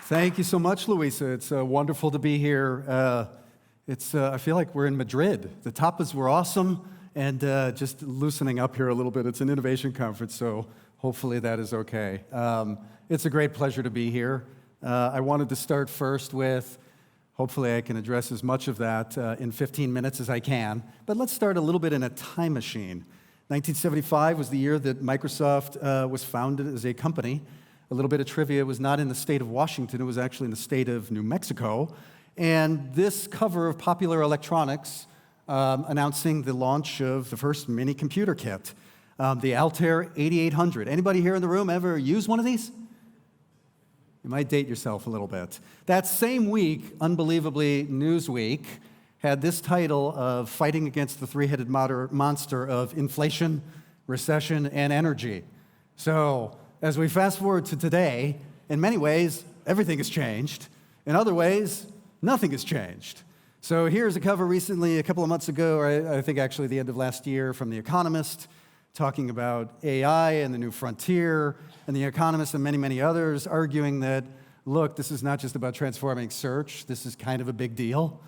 Thank you so much, Louisa. It's wonderful to be here. I feel like we're in Madrid. The tapas were awesome, and just loosening up here a little bit. It's an innovation conference, so hopefully that is okay. It's a great pleasure to be here. I wanted to start first with, hopefully I can address as much of that in 15 minutes as I can, but let's start a little bit in a time machine. 1975 was the year that Microsoft was founded as a company. A little bit of trivia, it was not in the state of Washington, it was actually in the state of New Mexico. And this cover of Popular Electronics announcing the launch of the first mini computer kit, the Altair 8800. Anybody here in the room ever use one of these? You might date yourself a little bit. That same week, unbelievably, Newsweek had this title of fighting against the three-headed monster of inflation, recession, and energy. So, as we fast forward to today, in many ways, everything has changed. In other ways, nothing has changed. So here's a cover recently, a couple of months ago, or I think actually the end of last year, from The Economist, talking about AI and the new frontier, and The Economist and many, many others arguing that, look, this is not just about transforming search, this is kind of a big deal.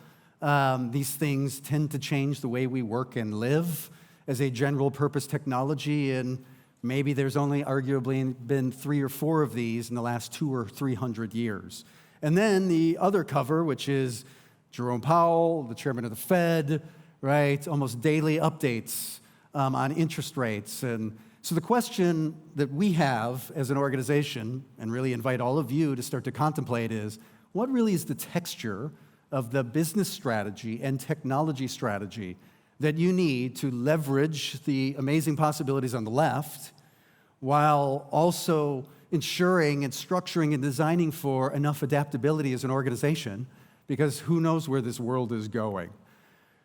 These things tend to change the way we work and live as a general purpose technology, and maybe there's only arguably been 3 or 4 of these in the last 200 or 300 years. And then the other cover, which is Jerome Powell, the chairman of the Fed, right? Almost daily updates on interest rates. And so the question that we have as an organization, and really invite all of you to start to contemplate, is what really is the texture of the business strategy and technology strategy that you need to leverage the amazing possibilities on the left, while also ensuring and structuring and designing for enough adaptability as an organization, because who knows where this world is going.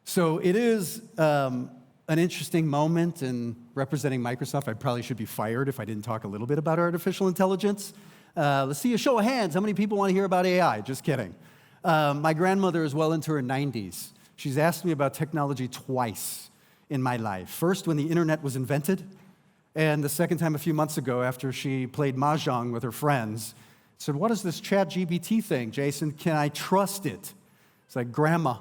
So it is an interesting moment in representing Microsoft. I probably should be fired if I didn't talk a little bit about artificial intelligence. Let's see a show of hands. How many people want to hear about AI? Just kidding. My grandmother is well into her 90s. She's asked me about technology twice in my life. First, when the internet was invented, and the second time a few months ago after she played mahjong with her friends. Said, what is this ChatGPT thing, Jason? Can I trust it? It's like, Grandma,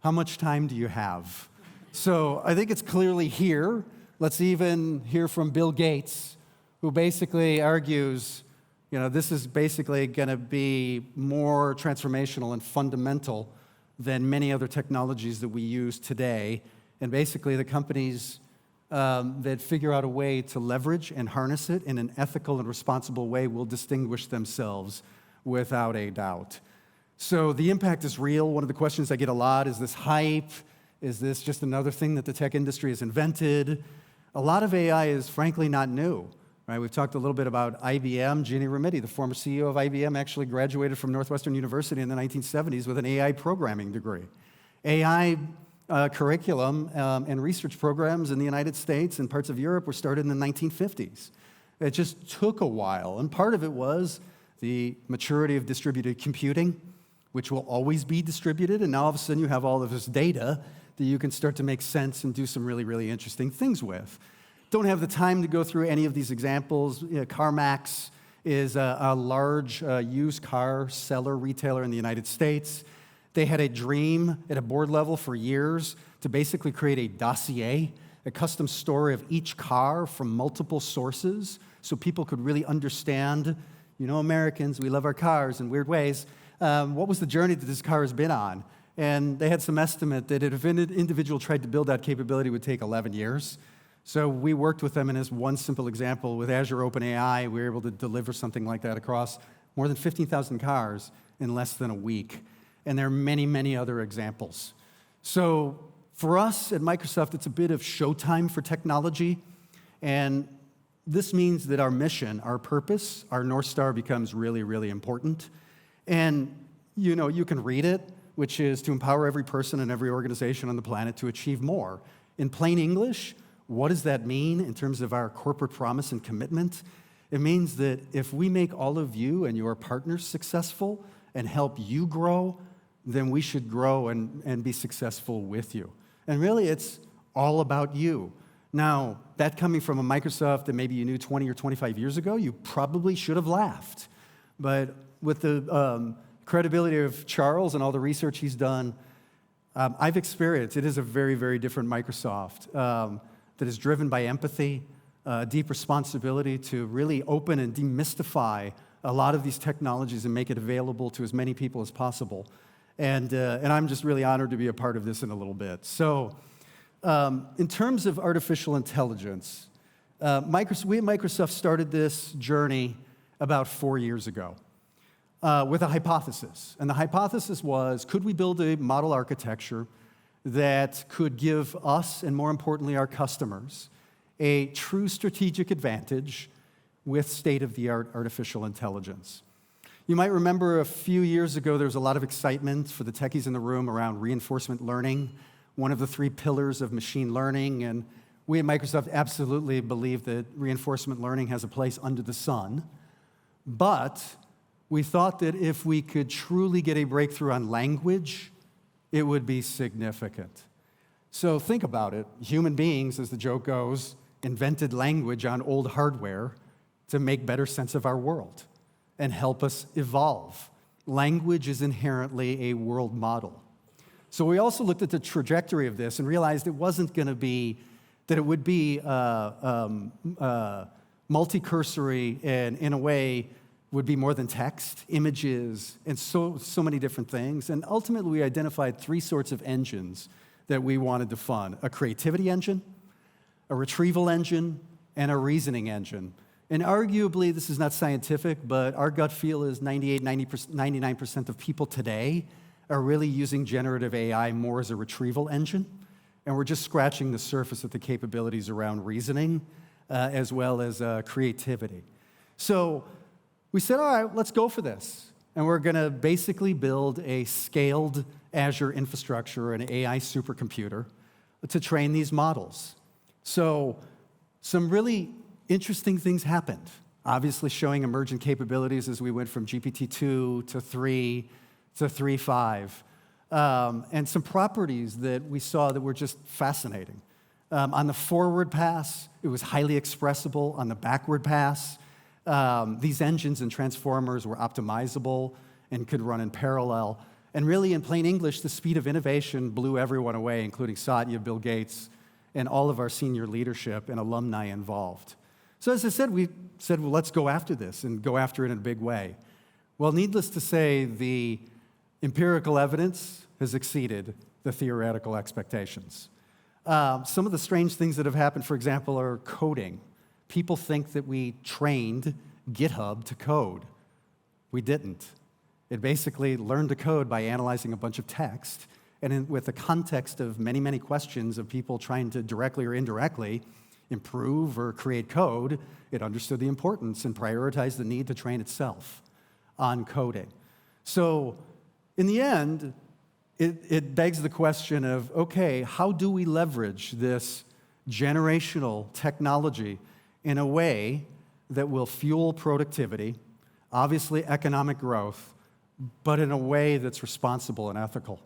how much time do you have? So I think it's clearly here. Let's even hear from Bill Gates, who basically argues, this is basically going to be more transformational and fundamental than many other technologies that we use today. And basically the companies that figure out a way to leverage and harness it in an ethical and responsible way will distinguish themselves without a doubt. So the impact is real. One of the questions I get a lot is this hype? Is this just another thing that the tech industry has invented? A lot of AI is frankly not new. Right? We've talked a little bit about IBM. Ginni Rometty, the former CEO of IBM, actually graduated from Northwestern University in the 1970s with an AI programming degree. AI curriculum and research programs in the United States and parts of Europe were started in the 1950s. It just took a while, and part of it was the maturity of distributed computing, which will always be distributed, and now all of a sudden you have all of this data that you can start to make sense and do some really, really interesting things with. Don't have the time to go through any of these examples. CarMax is a large used car seller retailer in the United States. They had a dream at a board level for years to basically create a dossier, a custom story of each car from multiple sources so people could really understand, Americans, we love our cars in weird ways. What was the journey that this car has been on? And they had some estimate that if an individual tried to build that capability, it would take 11 years. So we worked with them, and as one simple example, with Azure OpenAI, we were able to deliver something like that across more than 15,000 cars in less than a week. And there are many, many other examples. So for us at Microsoft, it's a bit of showtime for technology. And this means that our mission, our purpose, our North Star becomes really, really important. And you can read it, which is to empower every person and every organization on the planet to achieve more. In plain English, what does that mean in terms of our corporate promise and commitment? It means that if we make all of you and your partners successful and help you grow, then we should grow and be successful with you. And really, it's all about you. Now, that coming from a Microsoft that maybe you knew 20 or 25 years ago, you probably should have laughed. But with the credibility of Charles and all the research he's done, I've experienced it is a very, very different Microsoft that is driven by empathy, deep responsibility to really open and demystify a lot of these technologies and make it available to as many people as possible. And I'm just really honored to be a part of this in a little bit. So in terms of artificial intelligence, we at Microsoft started this journey about 4 years ago with a hypothesis. And the hypothesis was, could we build a model architecture that could give us, and more importantly, our customers, a true strategic advantage with state-of-the-art artificial intelligence? You might remember a few years ago, there was a lot of excitement for the techies in the room around reinforcement learning, one of the 3 pillars of machine learning. And we at Microsoft absolutely believe that reinforcement learning has a place under the sun. But we thought that if we could truly get a breakthrough on language, it would be significant. So think about it. Human beings, as the joke goes, invented language on old hardware to make better sense of our world and help us evolve. Language is inherently a world model. So we also looked at the trajectory of this and realized it wasn't going to be, that it would be multi-cursory and in a way would be more than text, images, and so many different things. And ultimately we identified 3 sorts of engines that we wanted to fund: a creativity engine, a retrieval engine, and a reasoning engine. And arguably, this is not scientific, but our gut feel is 99% of people today are really using generative AI more as a retrieval engine. And we're just scratching the surface of the capabilities around reasoning as well as creativity. So we said, all right, let's go for this. And we're going to basically build a scaled Azure infrastructure, an AI supercomputer, to train these models. So some really interesting things happened, obviously showing emergent capabilities as we went from GPT-2 to 3 to 3.5, and some properties that we saw that were just fascinating. On the forward pass, it was highly expressible. On the backward pass, these engines and transformers were optimizable and could run in parallel. And really, in plain English, the speed of innovation blew everyone away, including Satya, Bill Gates, and all of our senior leadership and alumni involved. So as I said, we said, well, let's go after this and go after it in a big way. Well, needless to say, the empirical evidence has exceeded the theoretical expectations. Some of the strange things that have happened, for example, are coding. People think that we trained GitHub to code. We didn't. It basically learned to code by analyzing a bunch of text, and with the context of many, many questions of people trying to directly or indirectly improve or create code, it understood the importance and prioritized the need to train itself on coding. So in the end, it begs the question of, okay, how do we leverage this generational technology in a way that will fuel productivity, obviously economic growth, but in a way that's responsible and ethical,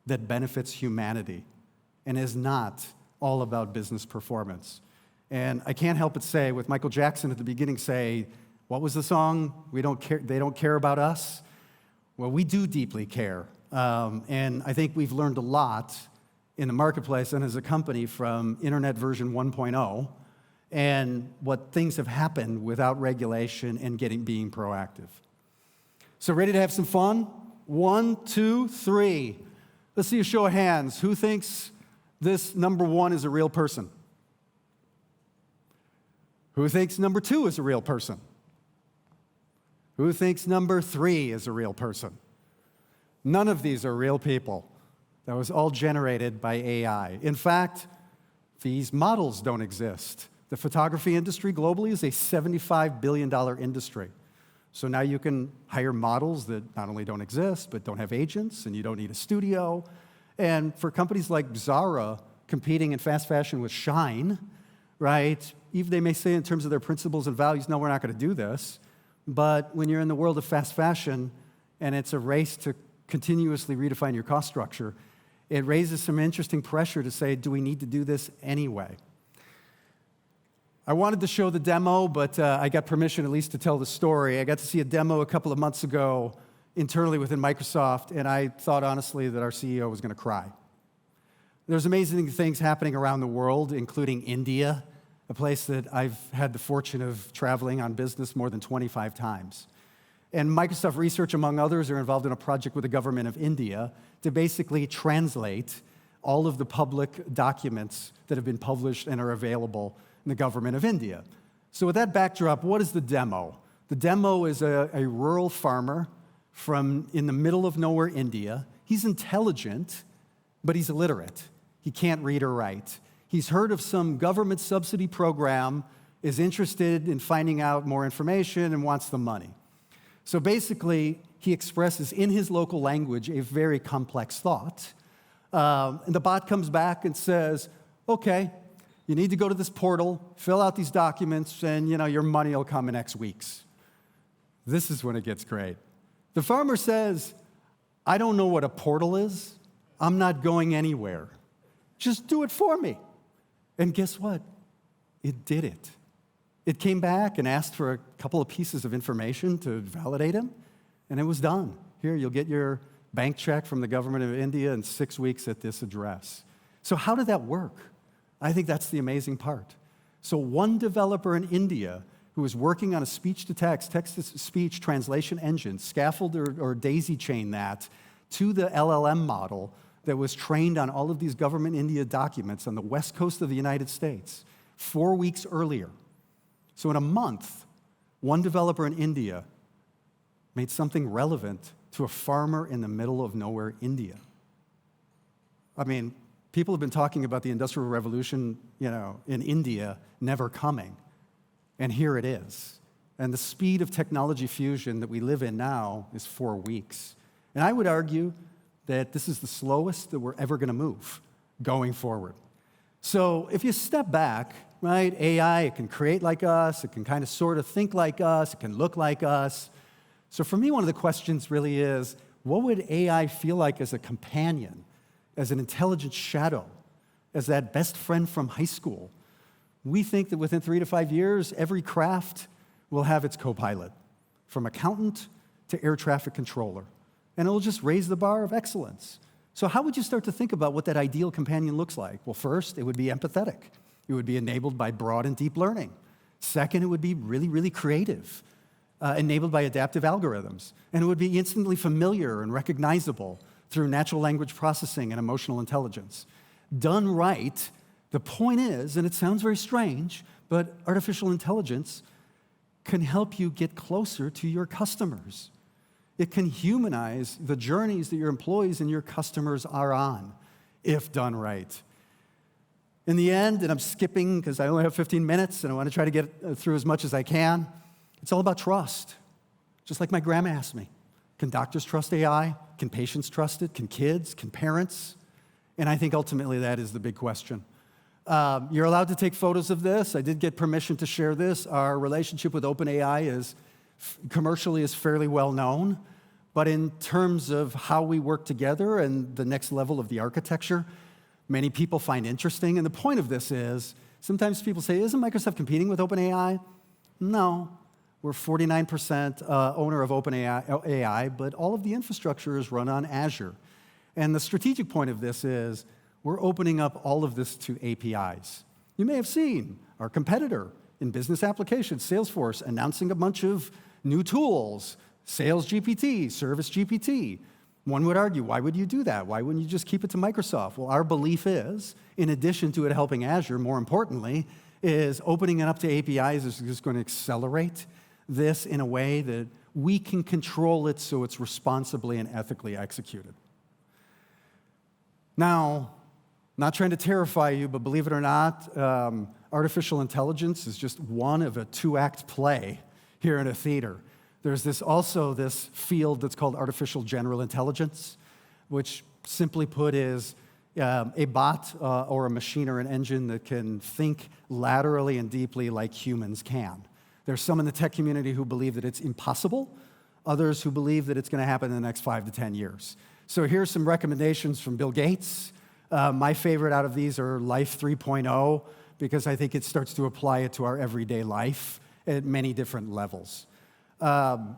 that benefits humanity, and is not all about business performance? And I can't help but say, with Michael Jackson at the beginning say, what was the song? We don't care, they don't care about us. Well, we do deeply care. And I think we've learned a lot in the marketplace and as a company from Internet version 1.0 and what things have happened without regulation and being proactive. So ready to have some fun? 1, 2, 3. Let's see a show of hands. Who thinks this number 1 is a real person? Who thinks number 2 is a real person? Who thinks number 3 is a real person? None of these are real people. That was all generated by AI. In fact, these models don't exist. The photography industry globally is a $75 billion industry. So now you can hire models that not only don't exist, but don't have agents, and you don't need a studio. And for companies like Zara competing in fast fashion with Shine, right? Even they may say in terms of their principles and values, no, we're not going to do this. But when you're in the world of fast fashion and it's a race to continuously redefine your cost structure, it raises some interesting pressure to say, do we need to do this anyway? I wanted to show the demo, but I got permission at least to tell the story. I got to see a demo a couple of months ago internally within Microsoft, and I thought honestly that our CEO was going to cry. There's amazing things happening around the world, including India, a place that I've had the fortune of traveling on business more than 25 times. And Microsoft Research, among others, are involved in a project with the government of India to basically translate all of the public documents that have been published and are available in the government of India. So with that backdrop, what is the demo? The demo is a rural farmer from in the middle of nowhere, India. He's intelligent, but he's illiterate. He can't read or write. He's heard of some government subsidy program, is interested in finding out more information, and wants the money. So basically, he expresses in his local language a very complex thought. And the bot comes back and says, okay, you need to go to this portal, fill out these documents, and your money will come in X weeks. This is when it gets great. The farmer says, I don't know what a portal is. I'm not going anywhere. Just do it for me. And guess what? It did it. It came back and asked for a couple of pieces of information to validate him, and it was done. Here, you'll get your bank check from the government of India in 6 weeks at this address. So how did that work? I think that's the amazing part. So one developer in India who was working on a speech-to-text, text-to-speech translation engine, scaffold or daisy chain that to the LLM model that was trained on all of these government India documents on the west coast of the United States 4 weeks earlier. So in a month, one developer in India made something relevant to a farmer in the middle of nowhere, India. I mean, people have been talking about the Industrial Revolution, in India never coming. And here it is. And the speed of technology fusion that we live in now is 4 weeks. And I would argue that this is the slowest that we're ever going to move going forward. So if you step back, right, AI, it can create like us, it can kind of sort of think like us, it can look like us. So for me, one of the questions really is, what would AI feel like as a companion, as an intelligent shadow, as that best friend from high school? We think that within 3 to 5 years, every craft will have its co-pilot, from accountant to air traffic controller. And it'll just raise the bar of excellence. So how would you start to think about what that ideal companion looks like? Well, first, it would be empathetic. It would be enabled by broad and deep learning. Second, it would be really, really creative, enabled by adaptive algorithms. And it would be instantly familiar and recognizable through natural language processing and emotional intelligence. Done right, the point is, and it sounds very strange, but artificial intelligence can help you get closer to your customers. It can humanize the journeys that your employees and your customers are on, if done right. In the end, and I'm skipping because I only have 15 minutes and I want to try to get through as much as I can, it's all about trust. Just like my grandma asked me, can doctors trust AI? Can patients trust it? Can kids? Can parents? And I think ultimately that is the big question. You're allowed to take photos of this. I did get permission to share this. Our relationship with OpenAI is commercially is fairly well known, but in terms of how we work together and the next level of the architecture, many people find interesting. And the point of this is, sometimes people say, isn't Microsoft competing with OpenAI? No. We're 49% owner of OpenAI, but all of the infrastructure is run on Azure. And the strategic point of this is, we're opening up all of this to APIs. You may have seen our competitor in business applications, Salesforce, announcing a bunch of new tools, Sales GPT, Service GPT. One would argue, why would you do that? Why wouldn't you just keep it to Microsoft? Well, our belief is, in addition to it helping Azure, more importantly, is opening it up to APIs is just going to accelerate this in a way that we can control it so it's responsibly and ethically executed. Now, not trying to terrify you, but believe it or not, artificial intelligence is just one of a 2-act play here in a theater. There's also this field that's called artificial general intelligence, which simply put is a bot or a machine or an engine that can think laterally and deeply like humans can. There's some in the tech community who believe that it's impossible, others who believe that it's going to happen in the next 5 to 10 years. So here's some recommendations from Bill Gates. My favorite out of these are Life 3.0. because I think it starts to apply it to our everyday life at many different levels.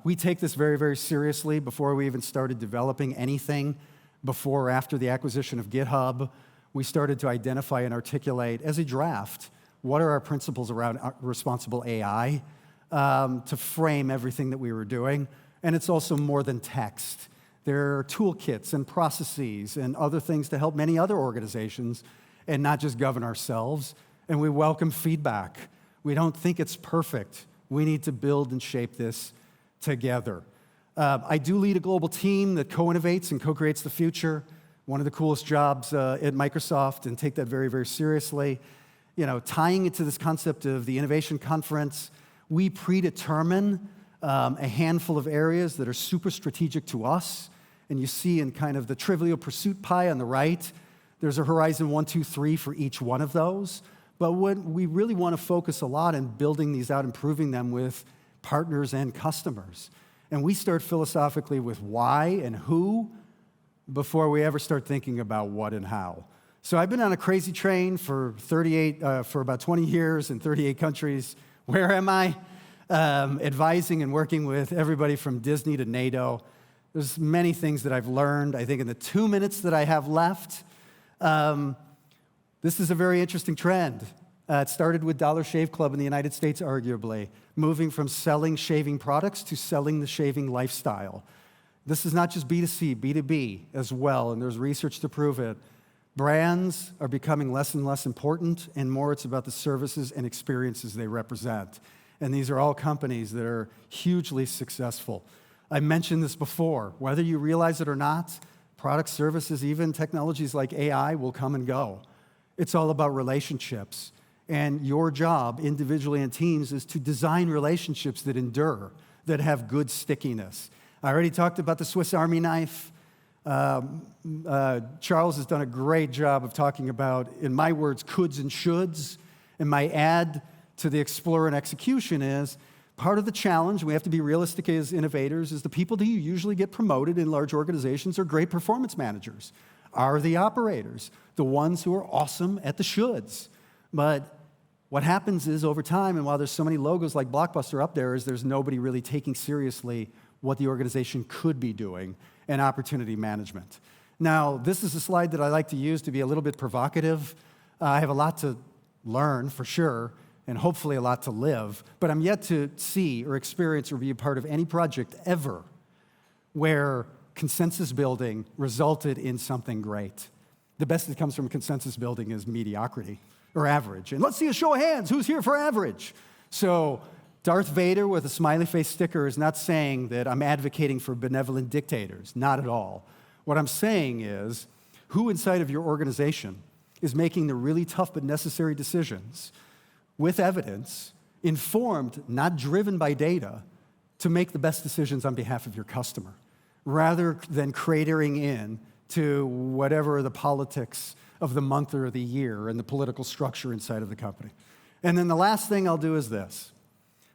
We take this very, very seriously. Before we even started developing anything, before or after the acquisition of GitHub, we started to identify and articulate as a draft what are our principles around responsible AI to frame everything that we were doing. And it's also more than text. There are toolkits and processes and other things to help many other organizations and not just govern ourselves. And we welcome feedback. We don't think it's perfect. We need to build and shape this together. I do lead a global team that co-innovates and co-creates the future. One of the coolest jobs at Microsoft, and take that very, very seriously. You know, tying it to this concept of the innovation conference, we predetermine a handful of areas that are super strategic to us. And you see in kind of the trivial pursuit pie on the right, there's a horizon 1, 2, 3 for each one of those. But what we really want to focus a lot in building these out, improving them with partners and customers. And we start philosophically with why and who before we ever start thinking about what and how. So I've been on a crazy train for about 20 years in 38 countries. Where am I? Advising and working with everybody from Disney to NATO. There's many things that I've learned. I think in the 2 minutes that I have left, this is a very interesting trend. It started with Dollar Shave Club in the United States, arguably, moving from selling shaving products to selling the shaving lifestyle. This is not just B2C, B2B as well, and there's research to prove it. Brands are becoming less and less important, and more it's about the services and experiences they represent. And these are all companies that are hugely successful. I mentioned this before. Whether you realize it or not, products, services, even technologies like AI will come and go. It's all about relationships. And your job, individually and teams, is to design relationships that endure, that have good stickiness. I already talked about the Swiss Army knife. Charles has done a great job of talking about, in my words, coulds and shoulds. And my add to the explorer and execution is, part of the challenge, we have to be realistic as innovators, is the people that you usually get promoted in large organizations are great performance managers, are the operators, the ones who are awesome at the shoulds. But what happens is over time, and while there's so many logos like Blockbuster up there, is there's nobody really taking seriously what the organization could be doing and opportunity management. Now, this is a slide that I like to use to be a little bit provocative. I have a lot to learn, for sure, and hopefully a lot to live, but I'm yet to see or experience or be a part of any project ever where consensus building resulted in something great. The best that comes from consensus building is mediocrity or average. And let's see a show of hands. Who's here for average? So Darth Vader with a smiley face sticker is not saying that I'm advocating for benevolent dictators. Not at all. What I'm saying is, who inside of your organization is making the really tough but necessary decisions with evidence, informed, not driven by data, to make the best decisions on behalf of your customer, rather than cratering in to whatever the politics of the month or the year and the political structure inside of the company. And then the last thing I'll do is this.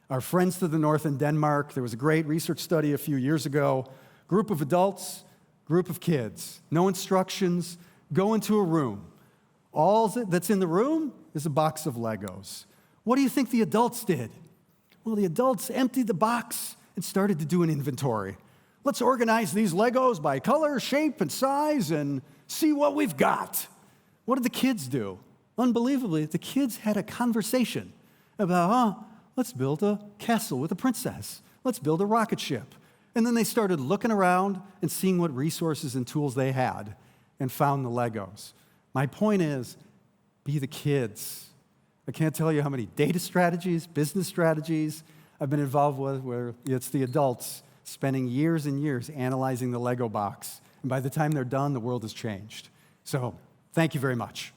Our friends to the north in Denmark, there was a great research study a few years ago, group of adults, group of kids, no instructions, go into a room. All that's in the room is a box of Legos. What do you think the adults did? Well, the adults emptied the box and started to do an inventory. Let's organize these Legos by color, shape, and size and see what we've got. What did the kids do? Unbelievably, the kids had a conversation about, let's build a castle with a princess. Let's build a rocket ship. And then they started looking around and seeing what resources and tools they had and found the Legos. My point is, be the kids. I can't tell you how many data strategies, business strategies I've been involved with where it's the adults spending years and years analyzing the Lego box. And by the time they're done, the world has changed. So thank you very much.